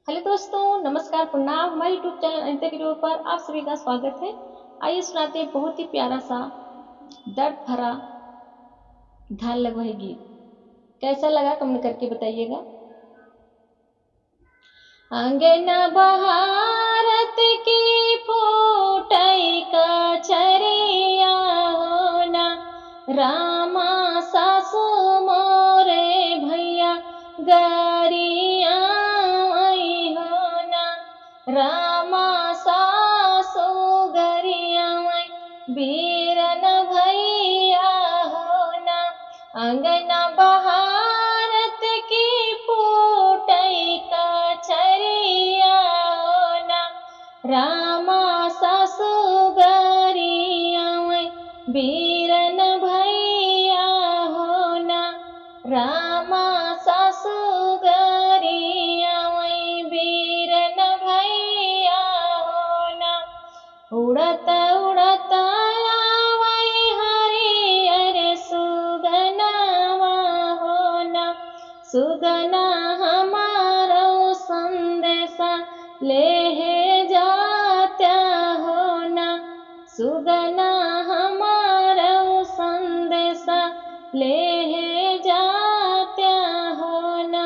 Hello दोस्तों, नमस्कार, प्रणाम। हमारे यूट्यूब चैनल अनिता वीडियो पर आप सभी का स्वागत है। आइए सुनाते हैं बहुत ही प्यारा सा दर्द भरा ध्यान लगवाए गीत। कैसा लगा कमेंट करके बताइएगा। अंगना बहारत की फूटई का चरिया होना, रामा सासू मोरे भैया गरिया आई होना, रामा सासू गरिया बीरन भैया होना। अंगना बहारत की फूटई का चरिया होना, रामा सासू गरिया बीरन भैया होना, रामा सासू गरिया बीरन भैया होना। उड़त उड़त आवै हरियर सुगनावा होना, सुगना हमारो संदेशा ले जात्या होना, सुगना हमारो संदेशा ले जात्या होना।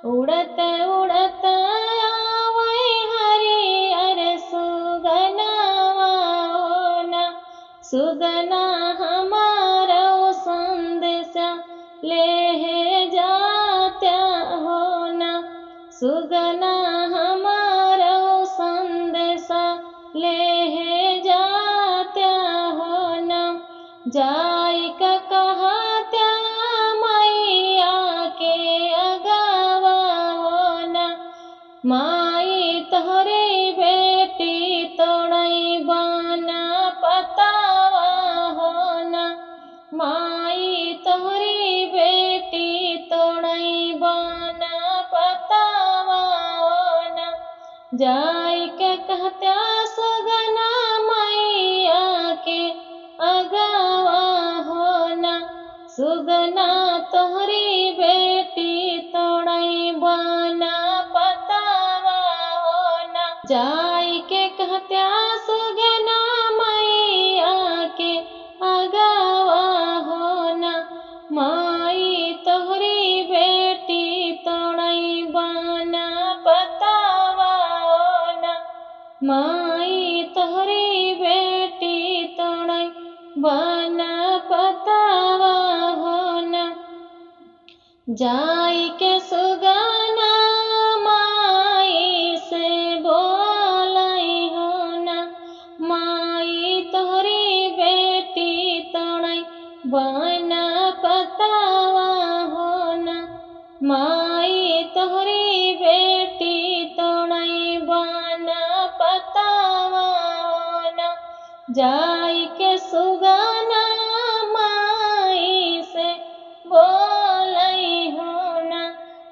उड़त उड़त आवै हरियर सुगनावा होना, सुगना हमारो संदेशा ले जात्या होना, सुगना हमारो संदेशा ले जात्या होना। जाई का कहत्या मैया के अगवा होना, माई तोहरे बेटी तोड़ई बाना पतावा होना, माई तोहरी बेटी तोड़ई बाना पतावा होना। जाई के कहत्या सुगना मैया के अगवा होना, सुगना तोहरी बेटी तोड़ई बाना पतावा होना। जाई के कहत्या सुगना मैया के अगवा होना, माई तोहरी बेटी तोड़ई बाना पतावा होना, माई तोहरी बेटी तोड़ई बाना पतावा होना। जाई के सुगना माई से बोलई होना, माई तोहरी बेटी तोड़ई बाना पतावा होना, माई तोहरी बेटी तोड़ई बाना पतावा होना। जाई के सुगना माई से बोलई होना,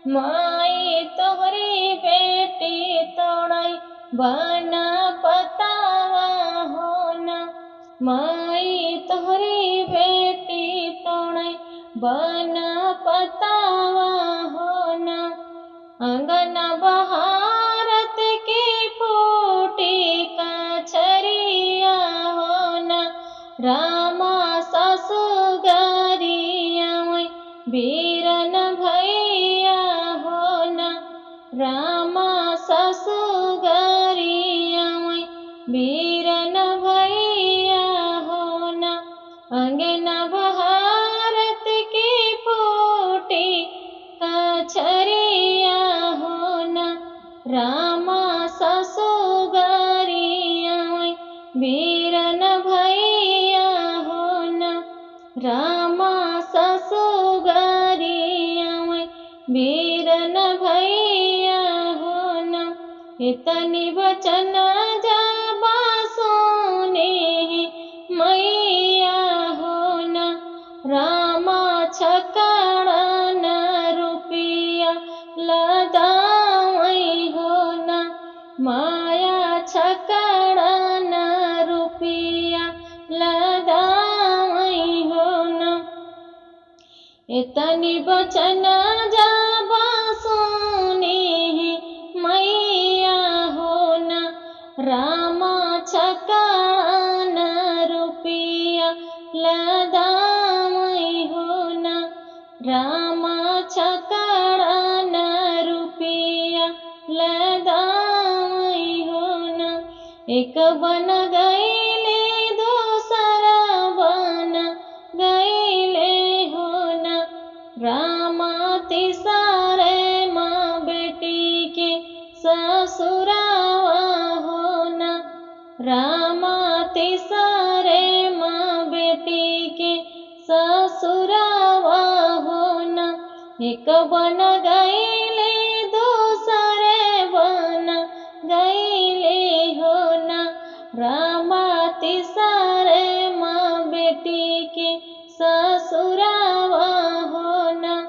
माई तोहरी बेटी तोड़ई बाना पतावा होना, माई तोहरी बेटी तोड़ई बाना पतावा होना। अंगना बहारत की फूटी का छरिया होना, रामा सासू गरिया बीरन भैया होना, रामा सासू गरिया बीरन भैया होना। अंगना बहारत की फूटी का छरिया होना, रामा सासू गरिया बीरन भैया होना, रामा सासू गरिया बीरन भैया होना। इतनी वचन जाबा सोने मैया होना, रामा छकड़न रुपिया लदाई होना, माया छकड़न रुपिया लदाई होना। इतनी बचन जाबा सोने मैया लदाई हो न। एक बन गईले दूसरा बन गईले हो न। रामा तिसारे माँ बेटी के ससुरावा हो न। रामा तिसारे माँ बेटी के ससुरावा हो न। एक बन गईले दूसरे बन गईले हो न। रामा तिसारे माँ बेटी के ससुरावा हो न।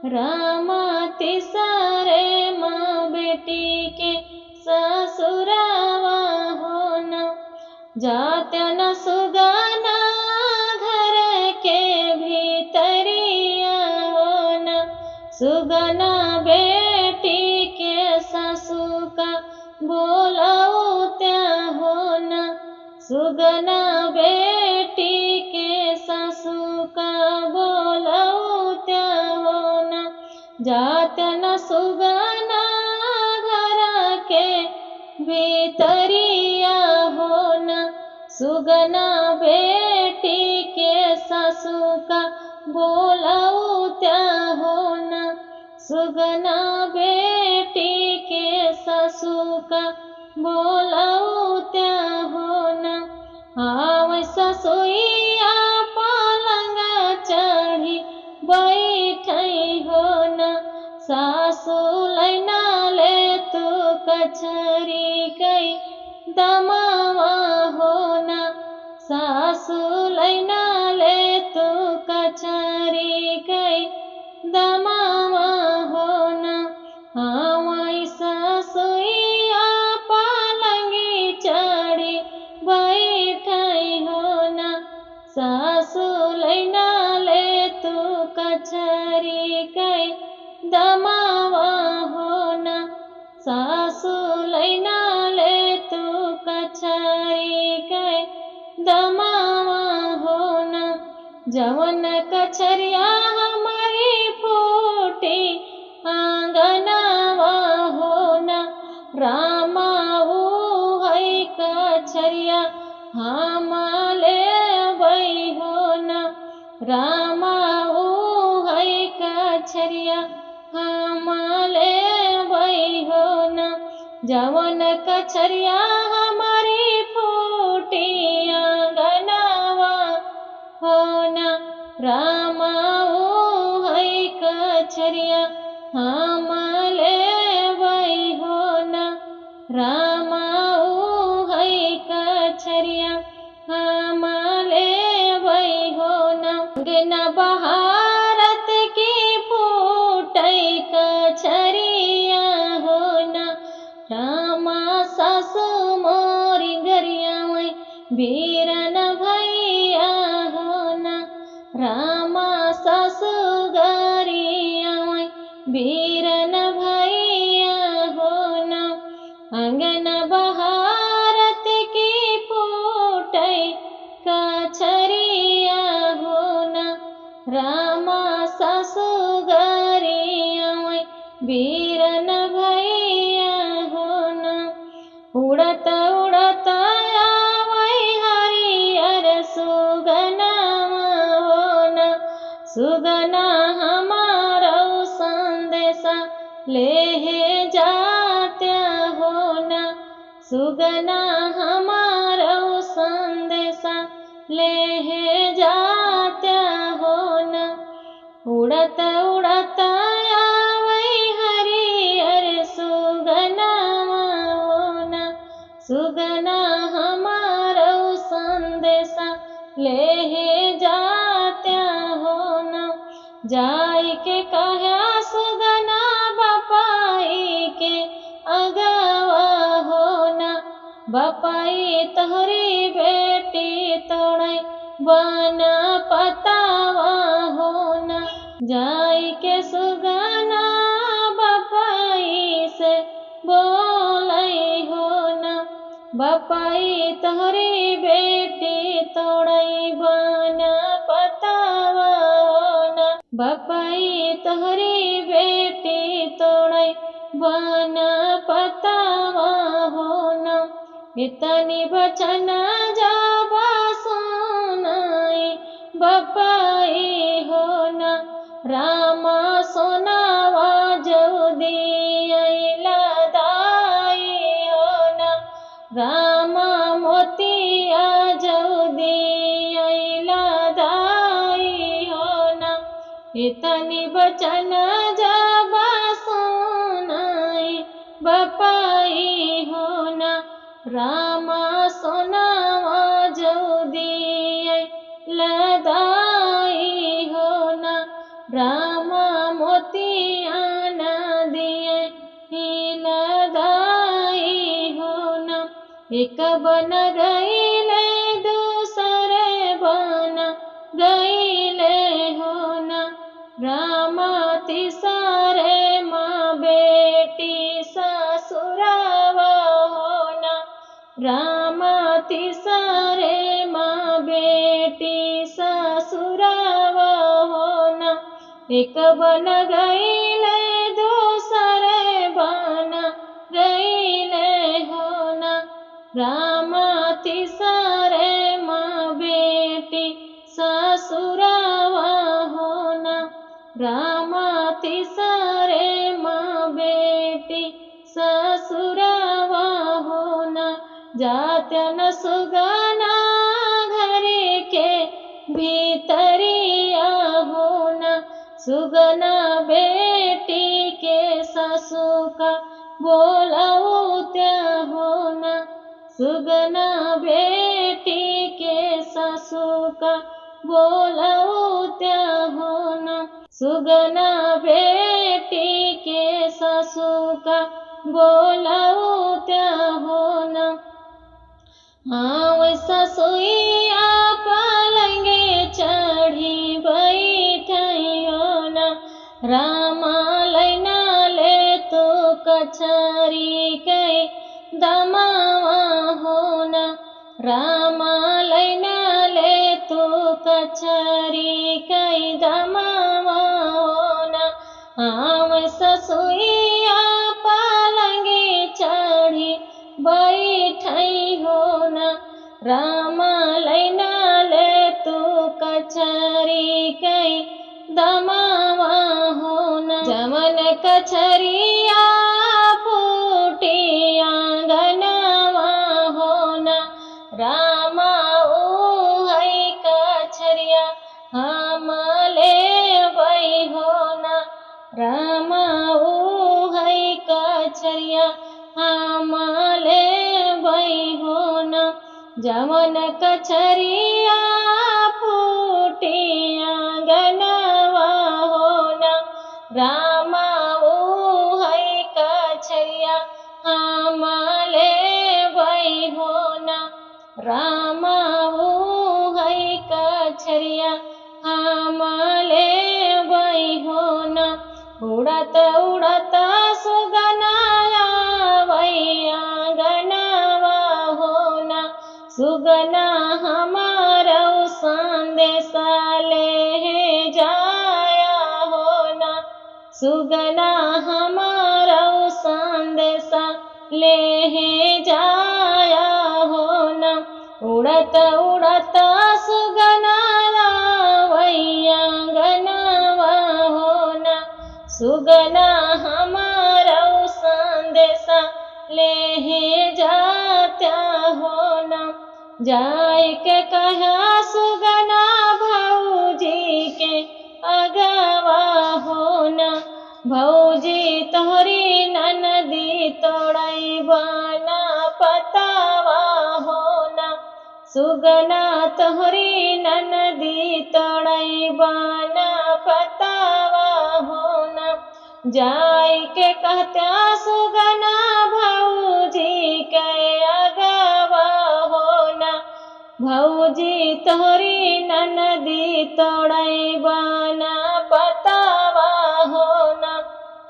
रामा तिसारे माँ बेटी के ससुरावा हो न। जात्या न सुगाना घर के भीतरिया हो न। सुगना बेटी के सासू का बोलाउत्या हो न। सुगना बेटी के सासू का बोलाउत्या हो न। जात्या न सुगना घर के भीतरिया हो न। सुगना बेटी के सासू का बोलाउत्या हो न। सुगना बेटी के सासू का बोलाउत्या हो न। आव ससुइया पलंग चढ़ी बैठई हो न। सासू लैना ले तू कछरी कई दमावा हो न। सासू लैना ले तू कछरी कई दमावा हो न। आवाई ससुइया पलंगी चढ़ी बैठई हो न। सासू लैना ले तू कछरी कई दमावा हो न। सासू लैना ले तू कछरी कई दमावा हो न। जवन कछरिया हमारी फूटी आंगनवा हो न। रामा ऊ है कछरिया हम लेबै हो न। रामा ऊ है कछरिया हम लेबै हो न। जवन कछरिया हमारी फूटी आंगनवा हो न। रामा ऊ है कछरिया हम लेबै हो न। रामा ऊ है कछरिया हम लेबै हो न। बिना बहारत की फूटई कछरिया हो न। रामा सासू मोरी गरिया बीरन भैया हो न। रामा सासू गरिया बीरन भैया हो न। अंगन बहारत की फूटई कछरिया हो न। रामा सासू गरिया बीरन भैया हो न। उड़त उड़त आवै हरियर सुगनावा हो न। सुगना हमारो संदेशा लेहे जात्या हो न। सुगना हमारो संदेशा लेहे जात्या हो न। उड़त उड़त आवै हरियर सुगनावा हो न। सुगना हमारो संदेशा लेहे जात्या हो न। जाई के कहा सुगना बपाई के अगवा हो न। बपाई तोहरी बेटी तोड़ई बन पतावा हो न। जाई के सुगना बपाई से बोलई हो न। बपाई तोहरी बेटी तोड़ई बन पतावा हो न। बपाई तोहरी बेटी तोड़ई बन पतावा होना। इतनी बचन जब सुनाई बपाई होना। रामा सोनावा जल्दी अइला दाई होना। रामा मोतिया जल्दी अइला दाई होना। इतनी बचन जब सुनाई बपाई होना। रामा सोनावा जल्दी अइला दाई होना। रामा मोतिया नदिया हिला दाई होना। एक बन गईले दूसरे बन गईले होना। रामा तीसरे माँ बेटी ससुरावा होना। रामा तीसरे माँ बेटी ससुरावा होना। एक बन गईले दूसरे बन गईले होना। रामा तीसरे माँ बेटी ससुरावा होना। रामा तीसरे माँ बेटी ससुरावा होना। जातन सुगना घर के भीतरिया होना। सुगना बेटी के ससु का बोलौत्या होना। सुगना बेटी के ससु का बोलौत्या होना। सुगना बेटी के ससु का बोलौत्या होना। हाँ ससुइया पलंगे चढ़ी बैठई होना। रामा लैना ले तो कछरी के दमावा होना। रामा लैना ले तो कछरी के दमावा होना। हाँ ससुइया पलंगे चढ़ी बैठई होना। रामा लैना ले तू कछरी कई दमावा होना। जमन कछरिया फूटी आंगनवा होना। रामा ऊ है कछरिया हम ले बई होना। रामा ऊ है कछरिया हम ले बई होना। जमन कछरिया फूटी आंगनवा होना। रामा ऊ है कछरिया हम ले बई होना। रामा ऊ है कछरिया हम ले बई होना। उड़त उड़त सुगनाया वैया गनवा होना। सुगना हमारा संदेशा ले जाया होना। सुगना हमारा संदेशा ले जाया होना। उड़त उड़त सुगनाया वैया गनवा होना। सुगना हमारा संदेशा ले जात्या होना। जाय के कहा सुगना भौजी के अगवा होना। भौजी तोहरी ननदी तोड़ई बना पतावा होना। सुगना तोहरी ननदी तोड़ई बना पतावा होना। जाय के कहत्या सुगना भौजी के अगवा होना। भौजी तोहरी ननदी तोड़ई बना पतावा होना।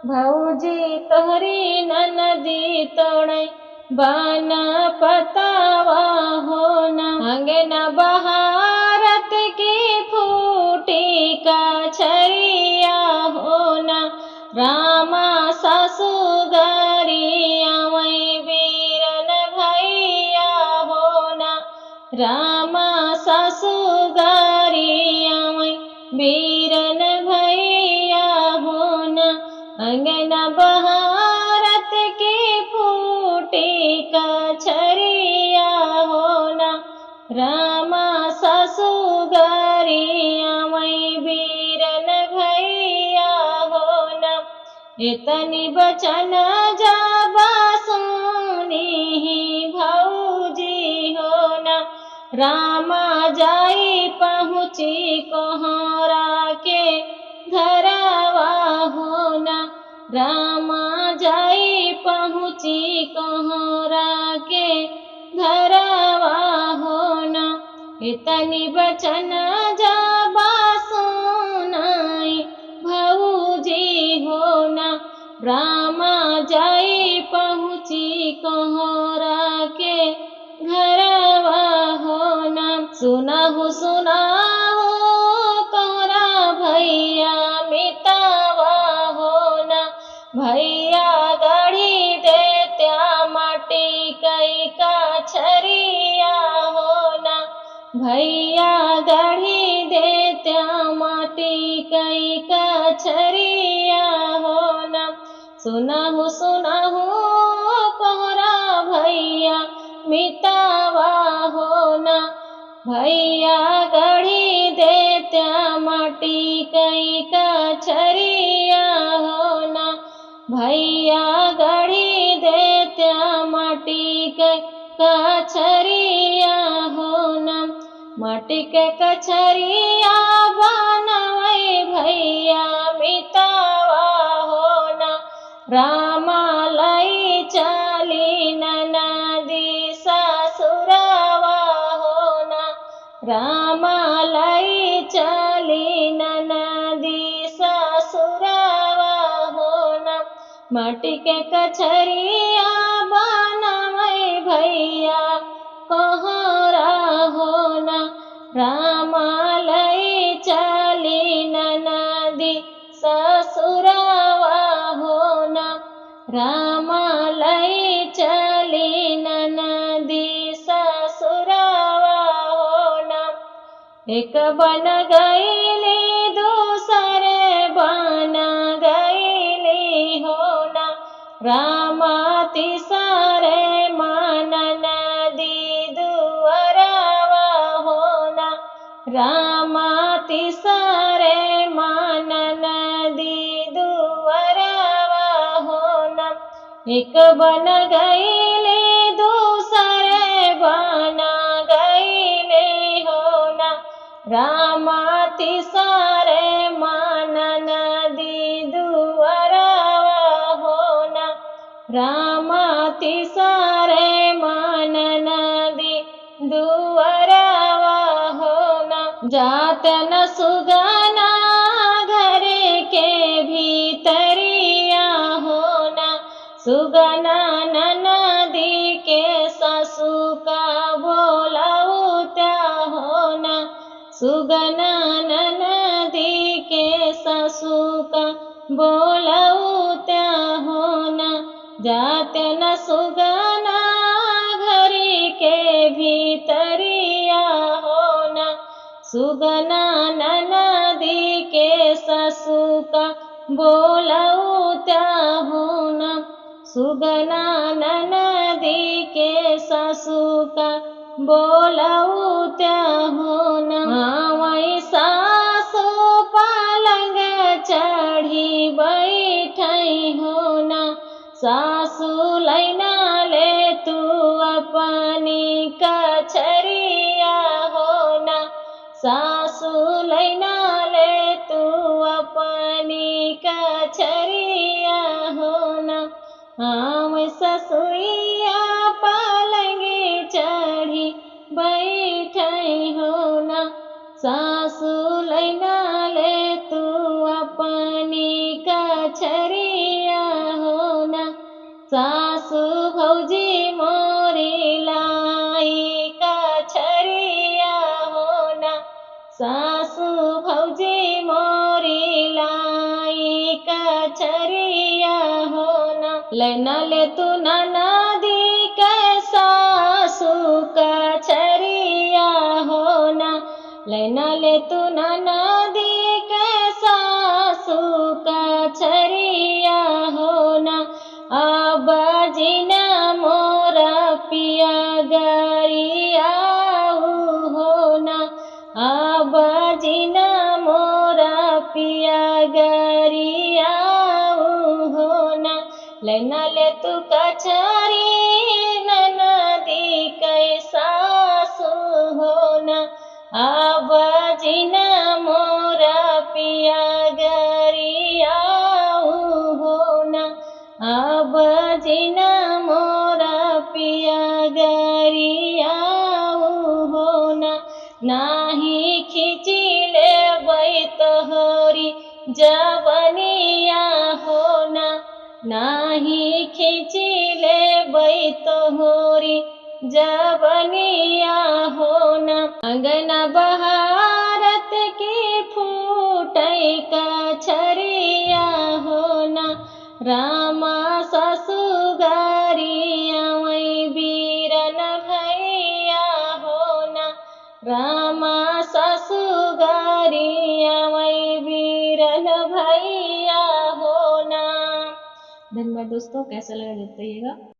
भौजी तोहरी ननदी तोड़ई बना पतावा होना। अंगना बहारत की फूटी का छरिया होना। रामा सासु रामा सासु गारिया मैं बीरन भैया होना अंगना बहारत के फूटे कछरिया होना रामा सासु गारिया मैं बीरन भैया होना इतनी बचन जाबा सुनी भौजी होना रामा जाई पहुँची कोहरा के घरवा होना रामा जाई पहुँची कोहरा के घरवा होना इतनी बचन जाबा सुनाई भौजी होना रामा जाई पहुँची कोहरा के घरवा होना सुनाहु कोहरा भैया मितावा होना भैया गढ़ी देत्या माटी कई का छरिया होना भैया गढ़ी देत्या माटी कई का छरिया होना सुनाहु कोहरा भैया मितावा होना भैया गढ़ी देत्या माटी कई का छरिया होना भैया गढ़ी देत्या माटी कई का छरिया होना माटी के कछरिया बनवै भैया मितावा होना रामा लई चली ननदी ससुरवा होना रामा लई चली ननदी ससुरवा होना माटी के कछरिया बनवै भैया कोहरा होना रामा लई चली ननदी ससुरवा होना रामा लई चली ननदी ससुरवा होना एक बन गईली दूसरे बन गईली होना रामा तीसरे मन नदी दुअरवा होना रामा तीसरे मन नदी दुअरवा होना एक बन गईले दूसरे बन गईले होना रामा तीसरे मन नदी दुअरवा होना रामा तीसरे मन नदी दुअरवा होना जात न सुगना घर के भीतरिया होना सुगना ननदी के सासू का बोलाउत्या होना सुगना ननदी के सासू का बोलाउत्या होना जात न सुगना घरी के भीतरिया होना सुगना ननदी के सासू का बोलाउत्या होना सुगना ननदी के सासू का बोलाउत्या होना वही सासू पलंग चढ़ी बैठई होना सासू लैना ले तू अपनी कछरिया होना सासू लैना ले तू अपनी कछरिया होना हम ससुइया पलंगी चढ़ी बैठई होना सासू लैना ले तू अपनी कछरिया होना सासू भौजी मोरी लाई कछरिया होना सासू भौजी मोरी लाई कछरिया होना लैना ले तू ननदी के सासू कछरिया तू नदी के सासू का छरिया होना, अब जिना मोरा पिया गरिया होना, अब जिना मोरा पिया गरिया होना। लेना ले तू कचरी नदी कैसा होना, अब जिना मोरा पिया गरिया होना, अब जिना मोरा पिया गरिया होना। नाही खिची ले तोहरी जवनिया होना, नाही खिची ले तोहरी जवनिया होना। अंगना बहारत की फूटई का छरिया होना, रामा ससुगारिया वही बीरन भैया होना, रामा ससुगारिया वही बीरन भैया होना। धन्यवाद दोस्तों, कैसा लगा बताइएगा।